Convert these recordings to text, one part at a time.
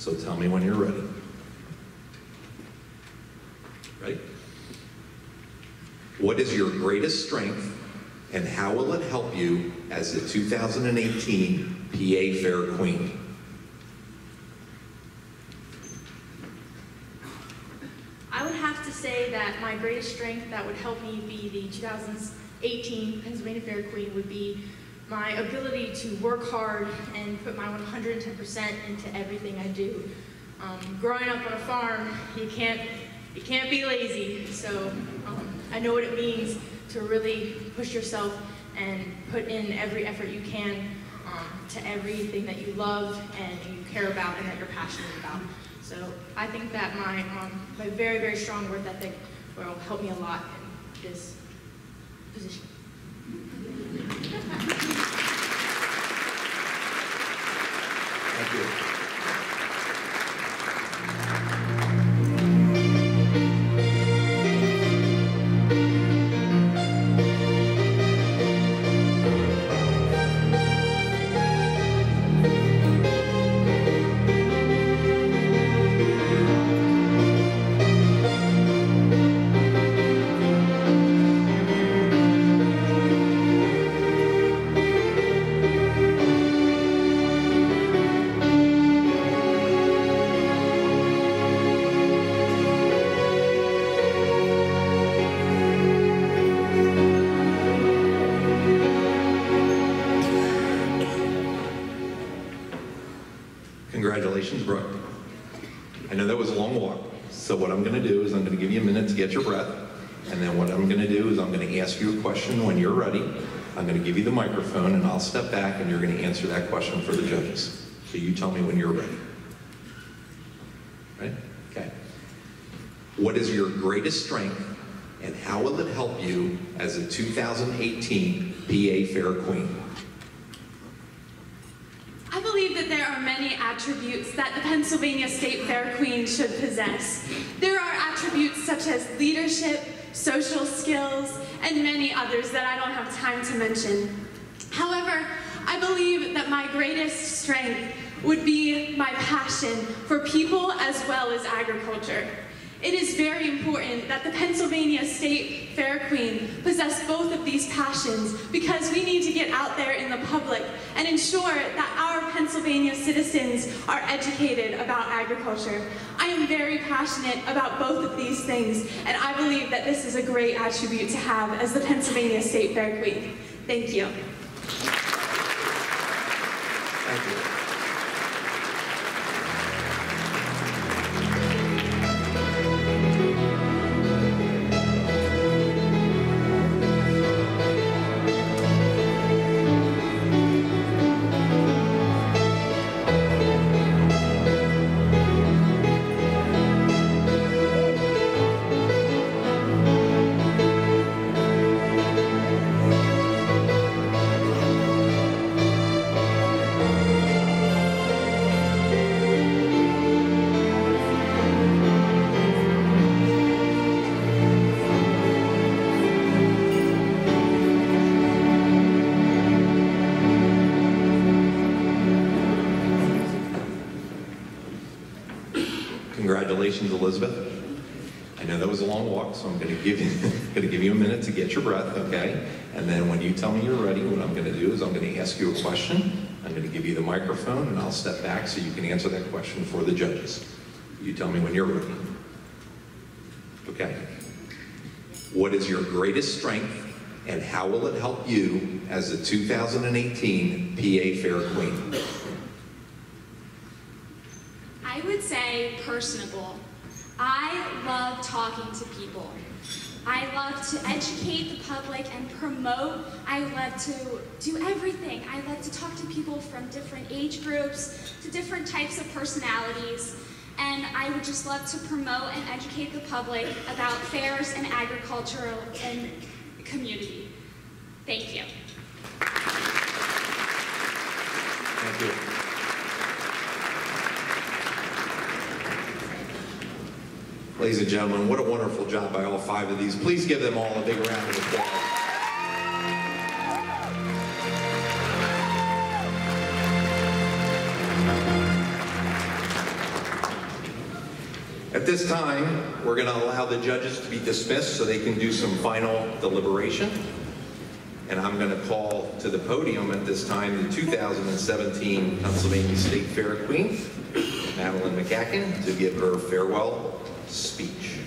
So tell me when you're ready. Ready? What is your greatest strength, and how will it help you as the 2018 PA Fair Queen? I would have to say that my greatest strength that would help me be the 2018 Pennsylvania Fair Queen would be my ability to work hard and put my 110% into everything I do. Growing up on a farm, you can't be lazy, so I know what it means to really push yourself and put in every effort you can to everything that you love and you care about and that you're passionate about. So I think that my very, very strong work ethic will help me a lot in this position. Thank you. Congratulations, Brooke. I know that was a long walk, so what I'm going to do is I'm going to give you a minute to get your breath, and then what I'm going to do is I'm going to ask you a question when you're ready. I'm going to give you the microphone, and I'll step back, and you're going to answer that question for the judges. So you tell me when you're ready. Right? Okay. What is your greatest strength, and how will it help you as a 2018 PA Fair Queen? I believe that there are many attributes that the Pennsylvania State Fair Queen should possess. There are attributes such as leadership, social skills, and many others that I don't have time to mention. However, I believe that my greatest strength would be my passion for people as well as agriculture. It is very important that the Pennsylvania State Fair Queen possess both of these passions because we need to get out there in the public and ensure that our Pennsylvania citizens are educated about agriculture. I am very passionate about both of these things, and I believe that this is a great attribute to have as the Pennsylvania State Fair Queen. Thank you. Thank you. Congratulations, Elizabeth. I know that was a long walk, so I'm going to give you a minute to get your breath, okay? And then when you tell me you're ready, what I'm going to do is I'm going to ask you a question. I'm going to give you the microphone, and I'll step back so you can answer that question for the judges. You tell me when you're ready. Okay. What is your greatest strength, and how will it help you as the 2018 PA Fair Queen? I would say personable. I love talking to people. I love to educate the public and promote. I love to do everything. I love to talk to people from different age groups, to different types of personalities. And I would just love to promote and educate the public about fairs and agriculture and community. Thank you. Thank you. Ladies and gentlemen, what a wonderful job by all 5 of these. Please give them all a big round of applause. At this time, we're going to allow the judges to be dismissed so they can do some final deliberation. And I'm going to call to the podium at this time the 2017 Pennsylvania State Fair Queen, Madeline McCacken, to give her farewell speech.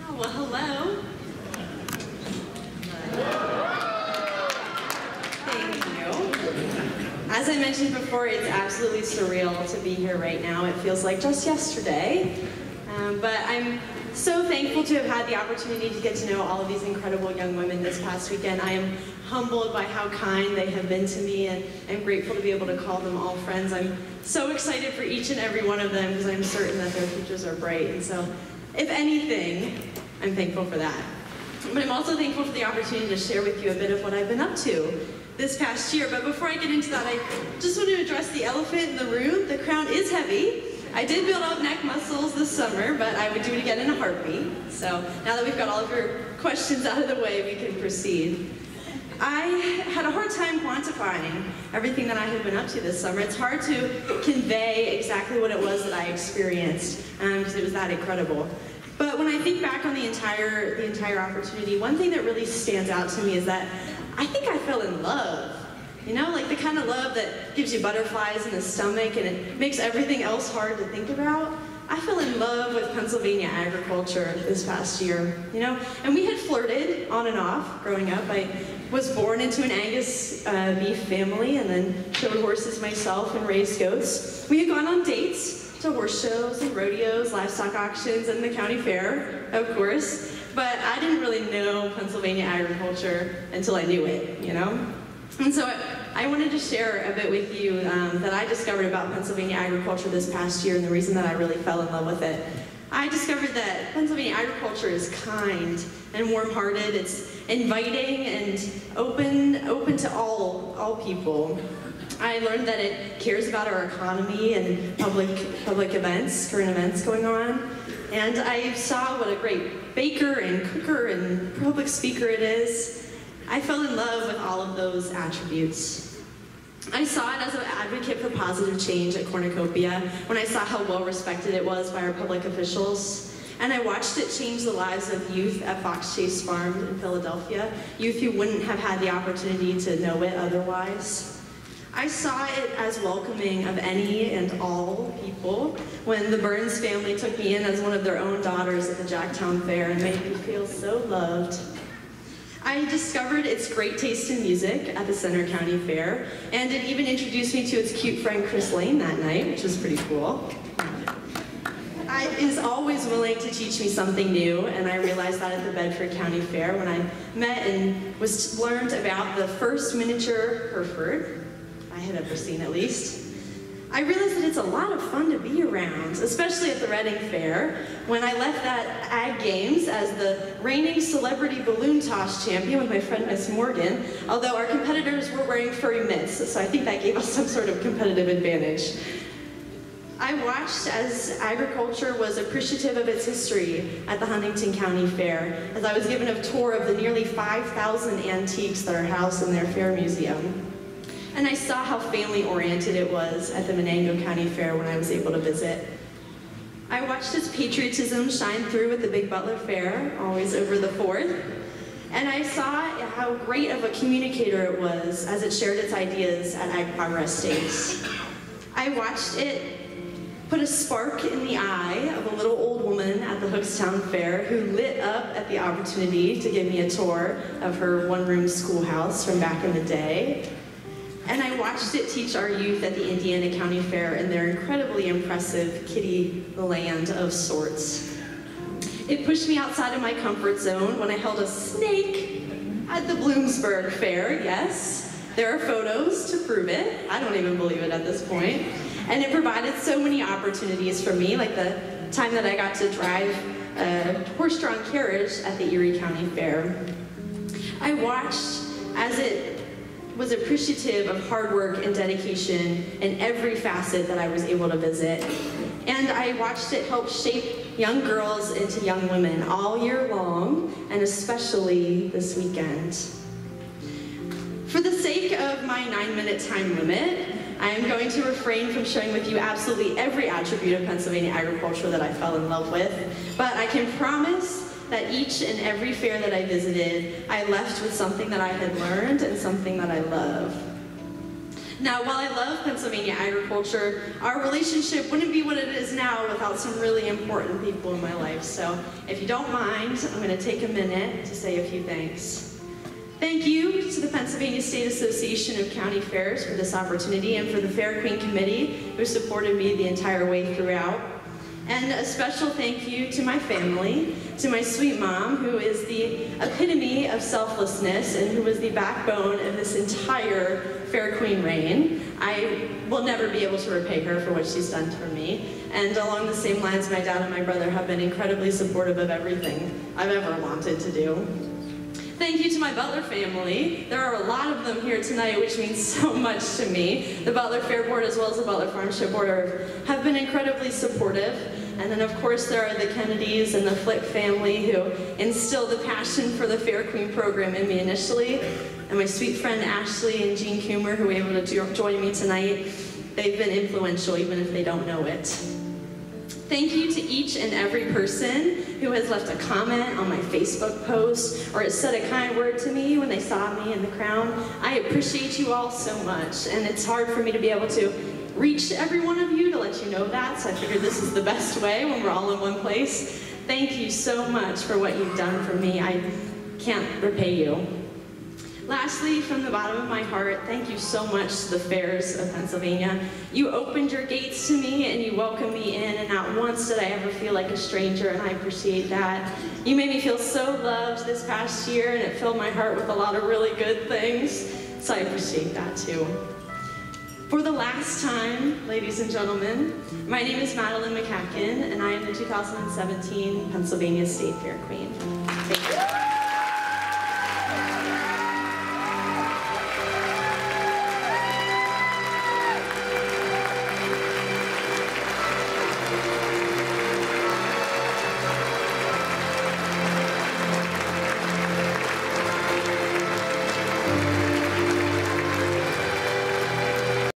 Oh, well, hello. As I mentioned before, it's absolutely surreal to be here right now. It feels like just yesterday. But I'm so thankful to have had the opportunity to get to know all of these incredible young women this past weekend. I am humbled by how kind they have been to me, and I'm grateful to be able to call them all friends. I'm so excited for each and every one of them because I'm certain that their futures are bright. And so, if anything, I'm thankful for that. But I'm also thankful for the opportunity to share with you a bit of what I've been up to this past year. But before I get into that, I just want to address the elephant in the room. The crown is heavy. I did build up neck muscles this summer, but I would do it again in a heartbeat. So now that we've got all of your questions out of the way, we can proceed. I had a hard time quantifying everything that I had been up to this summer. It's hard to convey exactly what it was that I experienced, because it was that incredible. But when I think back on the entire opportunity, one thing that really stands out to me is that I think I fell in love. You know, like the kind of love that gives you butterflies in the stomach and it makes everything else hard to think about. I fell in love with Pennsylvania agriculture this past year, you know, and we had flirted on and off growing up. I was born into an Angus beef family and then showed horses myself and raised goats. We had gone on dates to horse shows and rodeos, livestock auctions, and the county fair, of course. But I didn't really know Pennsylvania agriculture until I knew it, you know? And so I wanted to share a bit with you that I discovered about Pennsylvania agriculture this past year and the reason that I really fell in love with it. I discovered that Pennsylvania agriculture is kind and warm-hearted. It's inviting and open to all people. I learned that it cares about our economy and public events, current events going on. And I saw what a great baker and cooker and public speaker it is. I fell in love with all of those attributes. I saw it as an advocate for positive change at Cornucopia when I saw how well respected it was by our public officials. And I watched it change the lives of youth at Fox Chase Farm in Philadelphia, youth who wouldn't have had the opportunity to know it otherwise. I saw it as welcoming of any and all people when the Burns family took me in as one of their own daughters at the Jacktown Fair and made me feel so loved. I discovered its great taste in music at the Center County Fair, and it even introduced me to its cute friend Chris Lane that night, which was pretty cool. It is always willing to teach me something new, and I realized that at the Bedford County Fair when I met and learned about the first miniature Hereford I had ever seen, at least. I realized that it's a lot of fun to be around, especially at the Reading Fair. When I left that Ag Games as the reigning celebrity balloon toss champion with my friend Miss Morgan, although our competitors were wearing furry mitts, so I think that gave us some sort of competitive advantage. I watched as agriculture was appreciative of its history at the Huntington County Fair, as I was given a tour of the nearly 5,000 antiques that are housed in their fair museum. And I saw how family-oriented it was at the Menango County Fair when I was able to visit. I watched its patriotism shine through at the Big Butler Fair, always over the 4th. And I saw how great of a communicator it was as it shared its ideas at Ag Progress Days. I watched it put a spark in the eye of a little old woman at the Hookstown Fair who lit up at the opportunity to give me a tour of her one-room schoolhouse from back in the day. And I watched it teach our youth at the Indiana County Fair in their incredibly impressive kiddie land of sorts. It pushed me outside of my comfort zone when I held a snake at the Bloomsburg Fair, yes. There are photos to prove it. I don't even believe it at this point. And it provided so many opportunities for me, like the time that I got to drive a horse-drawn carriage at the Erie County Fair. I watched as it was appreciative of hard work and dedication in every facet that I was able to visit. And I watched it help shape young girls into young women all year long, and and especially this weekend. For the sake of my 9-minute time limit, I am going to refrain from sharing with you absolutely every attribute of Pennsylvania agriculture that I fell in love with, but I can promise that each and every fair that I visited, I left with something that I had learned and something that I love. Now, while I love Pennsylvania agriculture, our relationship wouldn't be what it is now without some really important people in my life. So if you don't mind, I'm going to take a minute to say a few thanks. Thank you to the Pennsylvania State Association of County Fairs for this opportunity, and for the Fair Queen Committee who supported me the entire way throughout. And a special thank you to my family, to my sweet mom, who is the epitome of selflessness and who was the backbone of this entire Fair Queen reign. I will never be able to repay her for what she's done for me. And along the same lines, my dad and my brother have been incredibly supportive of everything I've ever wanted to do. Thank you to my Butler family. There are a lot of them here tonight, which means so much to me. The Butler Fair Board as well as the Butler Farmship Board have been incredibly supportive. And then of course there are the Kennedys and the Flick family who instilled the passion for the Fair Queen program in me initially. And my sweet friend Ashley and Jean Coomer, who were able to join me tonight. They've been influential even if they don't know it. Thank you to each and every person who has left a comment on my Facebook post or has said a kind word to me when they saw me in the crown. I appreciate you all so much, and it's hard for me to be able to reach every one of you to let you know that, so I figured this is the best way when we're all in one place. Thank you so much for what you've done for me. I can't repay you. Lastly, from the bottom of my heart, thank you so much to the fairs of Pennsylvania. You opened your gates to me and you welcomed me in, and not once did I ever feel like a stranger, and I appreciate that. You made me feel so loved this past year, and it filled my heart with a lot of really good things, so I appreciate that too. For the last time, ladies and gentlemen, my name is Madeline McCacken, and I am the 2017 Pennsylvania State Fair Queen. Thank you.